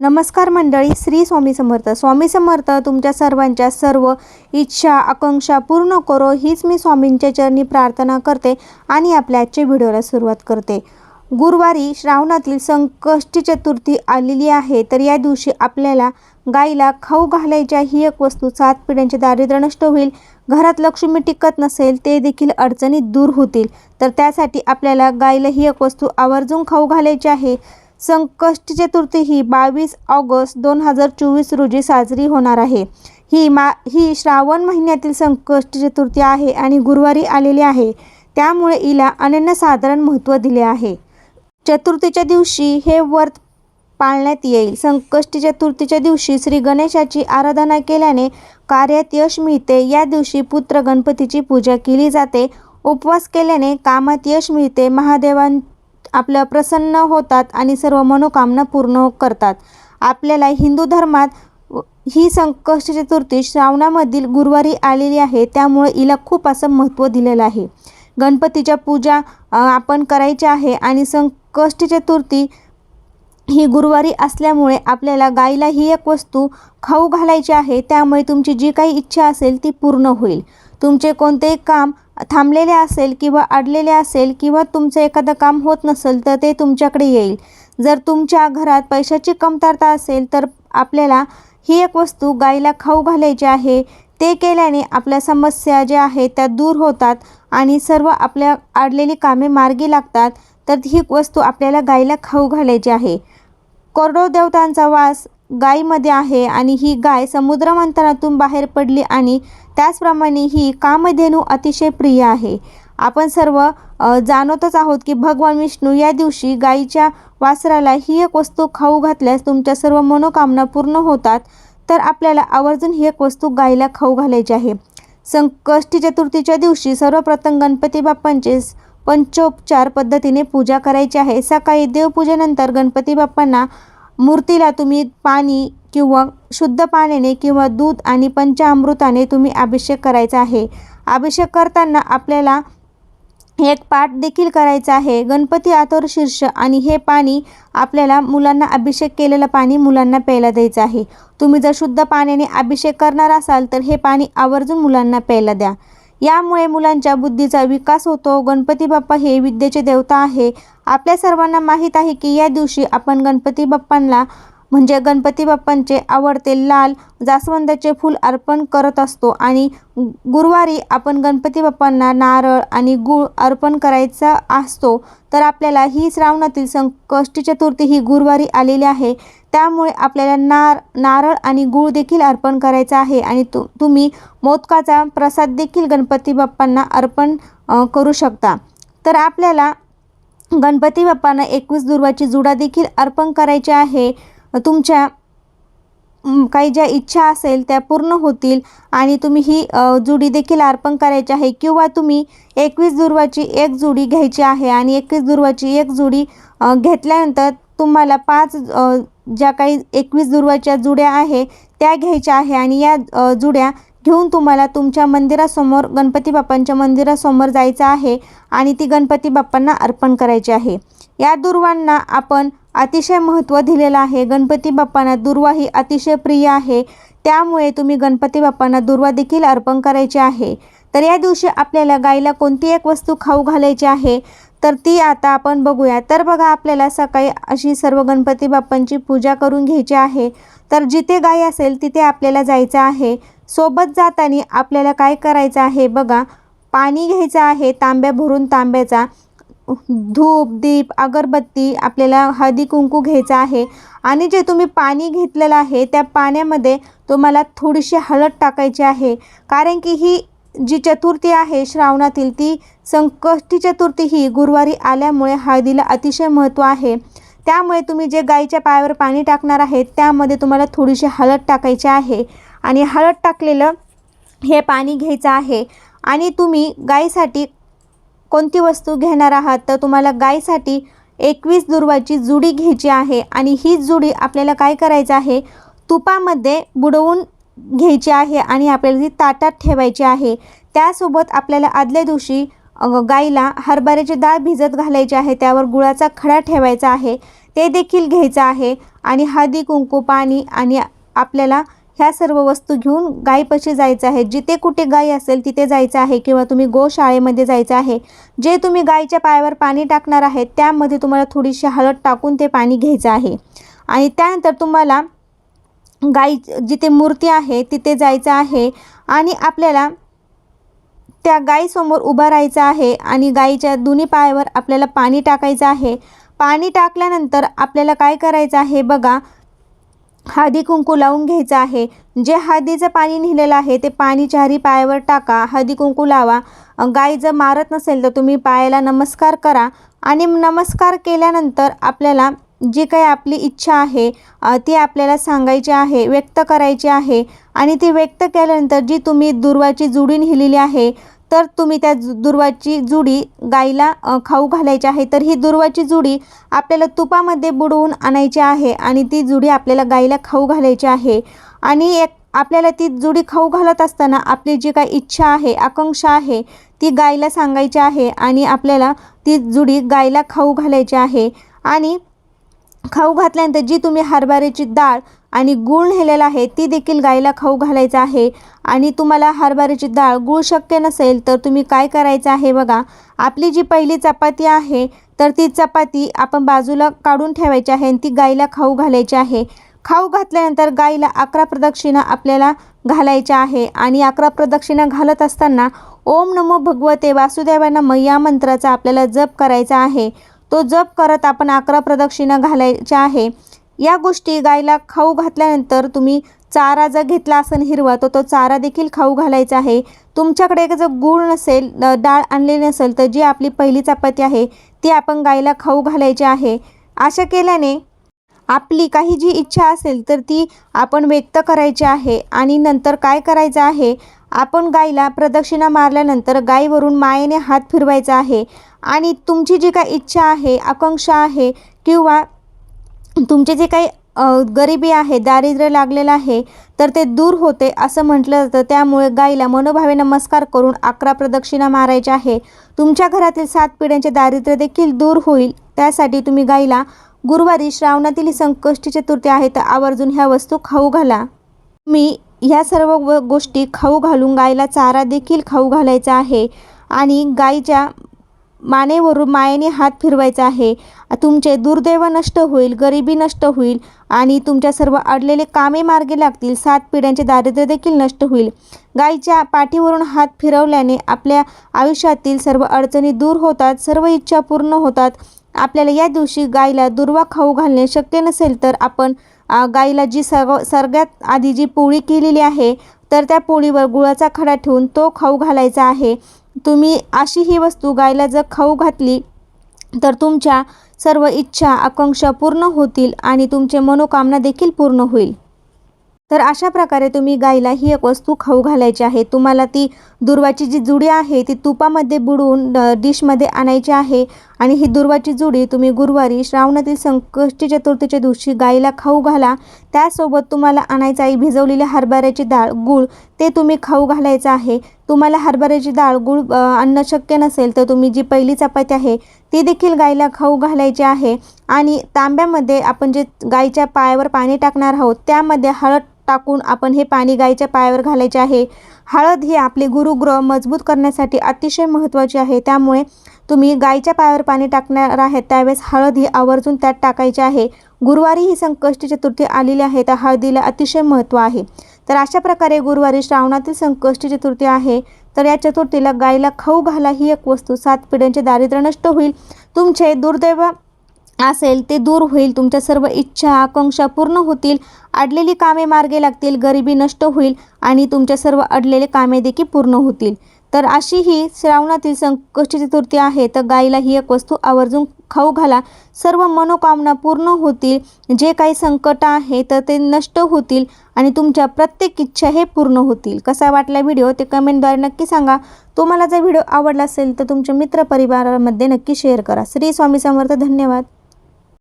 नमस्कार मंडळी, श्री स्वामी समर्थ. स्वामी समर्थ तुमच्या सर्वांच्या सर्व इच्छा आकांक्षा पूर्ण करो हीच मी स्वामींच्या चरणी प्रार्थना करते आणि आपल्या आजच्या व्हिडिओला सुरुवात करते. गुरुवारी श्रावणातील संकष्टी चतुर्थी आलेली आहे. तर या दिवशी आपल्याला गाईला खाऊ घालायच्या ही एक वस्तू 7 पिढ्यांचे दारिद्र्य नष्ट होईल. घरात लक्ष्मी टिकत नसेल ते देखील अडचणी दूर होतील. तर त्यासाठी आपल्याला गाईला ही एक वस्तू आवर्जून खाऊ घालायची आहे. संकष्टी चतुर्थी ही 22 ऑगस्ट 2024 रोजी साजरी होणार आहे. ही श्रावण महिन्यातील संकष्टी चतुर्थी आहे आणि गुरुवारी आलेली आहे. त्यामुळे हिला अनन्यसाधारण महत्त्व दिले आहे. चतुर्थीच्या दिवशी हे व्रत पाळण्यात येईल. संकष्टी चतुर्थीच्या दिवशी श्री गणेशाची आराधना केल्याने कार्यात यश मिळते. या दिवशी पुत्र गणपतीची पूजा केली जाते. उपवास केल्याने कामात यश मिळते. महादेवां आपल्या प्रसन्न होतात आणि सर्व मनोकामना पूर्ण करतात. आपल्याला हिंदू धर्मात ही संकष्टी चतुर्थी श्रावणामधील गुरुवारी आलेली आहे. त्यामुळे हिला खूप असं महत्त्व दिलेलं आहे. गणपतीच्या पूजा आपण करायची आहे आणि संकष्टी चतुर्थी ही गुरुवारी असल्यामुळे आपल्याला गाईला ही एक वस्तू खाऊ घालायची आहे. त्यामुळे तुमची जी काही इच्छा असेल ती पूर्ण होईल. तुमचे कोणतेही काम थांबलेले असेल किंवा अडलेले असेल किंवा तुमचं एखादं काम होत नसेल तर ते तुमच्याकडे येईल. जर तुमच्या घरात पैशाची कमतरता असेल तर आपल्याला ही एक वस्तू गाईला खाऊ घालायची आहे. ते केल्याने आपल्या समस्या ज्या आहेत त्या दूर होतात आणि सर्व आपल्या अडलेली कामे मार्गी लागतात. तर ही वस्तू आपल्याला गाईला खाऊ घालायची आहे. करोडो देवतांचा वास गायीमध्ये आहे आणि ही गाय समुद्र मंथनातून बाहेर पडली आणि त्याचप्रमाणे ही कामधेनू अतिशय प्रिय आहे. आपण सर्व जाणतच आहोत की भगवान विष्णू या दिवशी गायीच्या वासराला ही एक वस्तू खाऊ घातल्यास तुमच्या सर्व मनोकामना पूर्ण होतात. तर आपल्याला आवर्जून ही एक वस्तू गायीला खाऊ घालायची आहे. संकष्टी चतुर्थीच्या दिवशी सर्वप्रथम गणपती बाप्पांचे पंचोपचार पद्धतीने पूजा करायची आहे. सकाळी देवपूजेनंतर गणपती बाप्पांना मूर्तीला तुम्ही पाणी किंवा शुद्ध पाण्याने किंवा दूध आणि पंचामृताने तुम्ही अभिषेक करायचा आहे. अभिषेक करताना आपल्याला एक पाठ देखील करायचा आहे. गणपती आतोर शीर्ष आणि हे पाणी आपल्याला मुलांना अभिषेक केलेलं पाणी मुलांना प्यायला द्यायचं आहे. तुम्ही जर शुद्ध पाण्याने अभिषेक करणार असाल तर हे पाणी आवर्जून मुलांना प्यायला द्या. यामुळे मुलांच्या बुद्धीचा विकास होतो. गणपती बाप्पा हे विद्येचे देवता आहे. आपल्या सर्वांना माहीत आहे की या दिवशी आपण गणपती बाप्पांना म्हणजे गणपती बाप्पांचे आवडते लाल जास्वंदाचे फूल अर्पण करत असतो आणि गुरुवारी आपण गणपती बाप्पांना नारळ आणि गूळ अर्पण करायचा असतो. तर आपल्याला ही श्रावणातील संकष्टी चतुर्थी ही गुरुवारी आलेली आहे. त्यामुळे आपल्याला नारळ आणि गूळ देखील अर्पण करायचा आहे आणि तुम्ही मोदकाचा प्रसाद देखील गणपती बाप्पांना अर्पण करू शकता. तर आपल्याला गणपती बाप्पांना 21 दुर्वाची जुडा देखील अर्पण करायची आहे. तुमच्या काही ज्या इच्छा असेल त्या पूर्ण होतील आणि तुम्ही ही जुडी देखील अर्पण करायची आहे. किंवा तुम्ही 21 दुर्वाची एक जुडी घ्यायची आहे आणि 21 दुर्वाची एक जुडी घेतल्यानंतर तुम्हाला 5 ज्या काही 21 दुर्वाच्या जुड्या आहे त्या घ्यायच्या आहे आणि या जुड्या घेऊन तुम्हाला तुमच्या मंदिरासमोर गणपती बाप्पांच्या मंदिरासमोर जायचं आहे आणि ती गणपती बाप्पांना अर्पण करायची आहे. या दुर्वांना आपण अतिशय महत्त्व दिलेलं आहे. गणपती बाप्पांना दुर्वा ही अतिशय प्रिय आहे. त्यामुळे तुम्ही गणपती बाप्पांना दुर्वा देखील अर्पण करायची आहे. तर या दिवशी आपल्याला गाईला कोणती एक वस्तू खाऊ घालायची आहे तर ती आता आपण बघूया. तर बघा, आपल्याला सकाळी अशी सर्व गणपती बाप्पांची पूजा करून घ्यायची आहे. तर जिथे गाय असेल तिथे आपल्याला जायचं आहे. सोबत जाताना आपल्याला काय करायचं आहे बघा, पाणी घ्यायचं आहे तांब्या भरून तांब्याचा, धूप दीप अगरबत्ती, आपल्याला हळदी कुंकू घ्यायचं आहे आणि जे तुम्ही पाणी घेतलेलं आहे त्या पाण्यामध्ये तुम्हाला थोडीशी हळद टाकायची आहे. कारण की ही जी चतुर्थी आहे श्रावणातील ती संकष्टी चतुर्थी ही गुरुवारी आल्यामुळे हळदीला अतिशय महत्त्व आहे. त्यामुळे तुम्ही जे गाईच्या पायावर पाणी टाकणार आहे त्यामध्ये तुम्हाला थोडीशी हळद टाकायची आहे आणि हळद टाकलेलं हे पाणी घ्यायचं आहे. आणि तुम्ही गाईसाठी कोणती वस्तू घेणार आहात तर तुम्हाला गाईसाठी 21 दुर्वाची जुडी घ्यायची आहे आणि ही जुडी आपल्याला काय करायचं आहे, तुपामध्ये बुडवून घ्यायची आहे आणि आपल्याला ती ताटात ठेवायची आहे. त्यासोबत आपल्याला आदल्या दिवशी गाईला हरभऱ्याची डाळ भिजत घालायची आहे. त्यावर गुळाचा खडा ठेवायचा आहे. ते देखील घ्यायचं आहे आणि हळदी कुंकू पाणी आणि आपल्याला ह्या सर्व वस्तू घेऊन गायीपाशी जायचं आहे। जिथे कुठे गाय असेल तिथे जायचं आहे किंवा तुम्ही गोशाळेमध्ये जायचं आहे। जे तुम्ही गायीच्या पायावर पाणी टाकणार आहे त्यामध्ये तुम्हाला थोडीशी हळद टाकून ते पाणी घ्यायचं आहे आणि त्यानंतर तुम्हाला गाई जिथे मूर्ती आहे तिथे जायचं आहे आणि आपल्याला त्या गायीसमोर उभं राहायचं आहे आणि गायीच्या दोन्ही पायावर आपल्याला पाणी टाकायचं आहे। पाणी टाकल्यानंतर आपल्याला काय करायचं आहे बघा, हळदी कुंकू लावून घ्यायचं आहे। जे हळदीचं पाणी नेलेलं आहे ते पाणी चारी पायावर टाका, हळदी कुंकू लावा। गाय जर मारत नसेल तर तुम्ही पायाला नमस्कार करा आणि नमस्कार केल्यानंतर आपल्याला जी काही आपली इच्छा आहे ती आपल्याला सांगायची आहे, व्यक्त करायची आहे आणि ती व्यक्त केल्यानंतर जी तुम्ही दुर्वाची जुडी नेलेली आहे तर तुम्ही त्या दुर्वाची जुडी गाईला खाऊ घालायची आहे। तर ही दुर्वाची जुडी आपल्याला तुपामध्ये बुडवून आणायची आहे आणि ती जुडी आपल्याला गाईला खाऊ घालायची आहे आणि आपल्याला ती जुडी खाऊ घालत असताना आपली जी काही इच्छा आहे, आकांक्षा आहे ती गाईला सांगायची आहे आणि आपल्याला ती जुडी गाईला खाऊ घालायची आहे। आणि खाऊ घातल्यानंतर जी तुम्ही हरभऱ्याची डाळ आणि गूळ नेलेला आहे ती देखील गाईला खाऊ घालायचं आहे। आणि तुम्हाला हरभऱ्याची डाळ गूळ शक्य नसेल तर तुम्ही काय करायचं आहे बघा, आपली जी पहिली चपाती आहे तर ती चपाती आपण बाजूला काढून ठेवायची आहे आणि ती गाईला खाऊ घालायची आहे। खाऊ घातल्यानंतर गाईला 11 प्रदक्षिणा आपल्याला घालायच्या आहे आणि 11 प्रदक्षिणा घालत असताना ओम नमो भगवते वासुदेवाय नमः या मंत्राचा आपल्याला जप करायचा आहे। तो जप करत आपण 11 प्रदक्षिणा घालायच्या आहे। या गोष्टी गाईला खाऊ घातल्यानंतर तुम्ही चारा जर घेतला असेल हिरवा तर तो चारा देखील खाऊ घालायचा आहे। तुमच्याकडे जर गूळ नसेल, डाळ आणलेली नसेल तर जी आपली पहिली चपाती आहे ती आपण गाईला खाऊ घालायची आहे। अशा केल्याने आपली काही जी इच्छा असेल तर ती आपण व्यक्त करायची आहे। आणि नंतर काय करायचं आहे, आपण गाईला प्रदक्षिणा मारल्यानंतर गाईवरून मायेने हात फिरवायचा आहे आणि तुमची जी काही इच्छा आहे, आकांक्षा आहे किंवा तुमचे जे काही गरिबी आहे, दारिद्र्य लागलेलं आहे तर ते दूर होते असं म्हटलं जातं। त्यामुळे गाईला मनोभावे नमस्कार करून 11 प्रदक्षिणा मारायच्या आहे। तुमच्या घरातील 7 पिढ्यांचे दारिद्र्य देखील दूर होईल। त्यासाठी तुम्ही गाईला गुरुवारी श्रावणातील ही संकष्टी चतुर्थी आहे तर आवर्जून ह्या वस्तू खाऊ घाला। मी ह्या सर्व गोष्टी खाऊ घालून गाईला चारा देखील खाऊ घालायचा आहे आणि गाईच्या मानेवरून मायेने हात फिरवायचा आहे। तुमचे दुर्दैव नष्ट होईल, गरिबी नष्ट होईल आणि तुमच्या सर्व अडलेले कामे मार्गी लागतील। 7 पिढ्यांचे दारिद्र्य देखील नष्ट होईल। गाईच्या पाठीवरून हात फिरवल्याने आपल्या आयुष्यातील सर्व अडचणी दूर होतात, सर्व इच्छा पूर्ण होतात। आपल्याला या दिवशी गाईला दुर्वा खाऊ घालणे शक्य नसेल तर आपण गाईला जी सगळ्यात आधी जी पोळी केलेली आहे तर त्या पोळीवर गुळाचा खडा ठेवून तो खाऊ घालायचा आहे। तुम्ही अशी ही वस्तू गाईला जर खाऊ घातली तर तुमच्या सर्व इच्छा, आकांक्षा पूर्ण होतील आणि तुमचे मनोकामना देखील पूर्ण होईल। तर अशा प्रकारे तुम्ही गाईला ही एक वस्तू खाऊ घालायची आहे। तुम्हाला ती दुर्वाची जी जुडी आहे ती तुपामध्ये बुडवून डिशमध्ये आणायची आहे आणि ही दुर्वाची जुडी तुम्ही गुरुवारी श्रावणातील संकष्टी चतुर्थीच्या दिवशी गाईला खाऊ घाला। त्यासोबत तुम्हाला आणायचं आहे भिजवलेली हरभऱ्याची डाळ, गूळ ते तुम्ही खाऊ घालायचं आहे। तुम्हाला हरभऱ्याची डाळ, गूळ आणणं शक्य नसेल तर तुम्ही जी पहिली चपाती आहे ती देखील गाईला खाऊ घालायची आहे आणि तांब्यामध्ये आपण जे गाईच्या पायावर पाणी टाकणार आहोत त्यामध्ये हळद टाकून आपण हे पाणी गाईच्या पायावर घालायचे आहे। हळद ही आपले गुरुग्रह मजबूत करण्यासाठी अतिशय महत्त्वाची आहे। त्यामुळे तुम्ही गाईच्या पायावर पाणी टाकणार आहे त्यावेळेस हळद ही आवर्जून त्यात टाकायची आहे। गुरुवारी ही संकष्टी चतुर्थी आलेली आहे तर हळदीला अतिशय महत्त्व आहे। तर अशा प्रकारे गुरुवारी श्रावणातील संकष्टी चतुर्थी आहे तर या चतुर्थीला गाईला खाऊ घाला ही एक वस्तू। 7 पिढ्यांचे दारिद्र्य नष्ट होईल, तुमचे दुर्दैव असेल ते दूर होईल, तुमच्या सर्व इच्छा, आकांक्षा पूर्ण होतील, अडलेली कामे मार्गे लागतील, गरिबी नष्ट होईल आणि तुमच्या सर्व अडलेले कामे देखील पूर्ण होतील। तर अशी ही श्रावणातील संकष्टी चतुर्थी आहे तर गाईला ही एक वस्तू आवर्जून खाऊ घाला। सर्व मनोकामना पूर्ण होतील, जे काही संकट आहे तर ते नष्ट होतील आणि तुमच्या प्रत्येक इच्छा हे पूर्ण होतील। कसा वाटला व्हिडिओ ते कमेंटद्वारे नक्की सांगा। तुम्हाला जर व्हिडिओ आवडला असेल तर तुमच्या मित्रपरिवारामध्ये नक्की शेअर करा। श्री स्वामी समर्थ। धन्यवाद।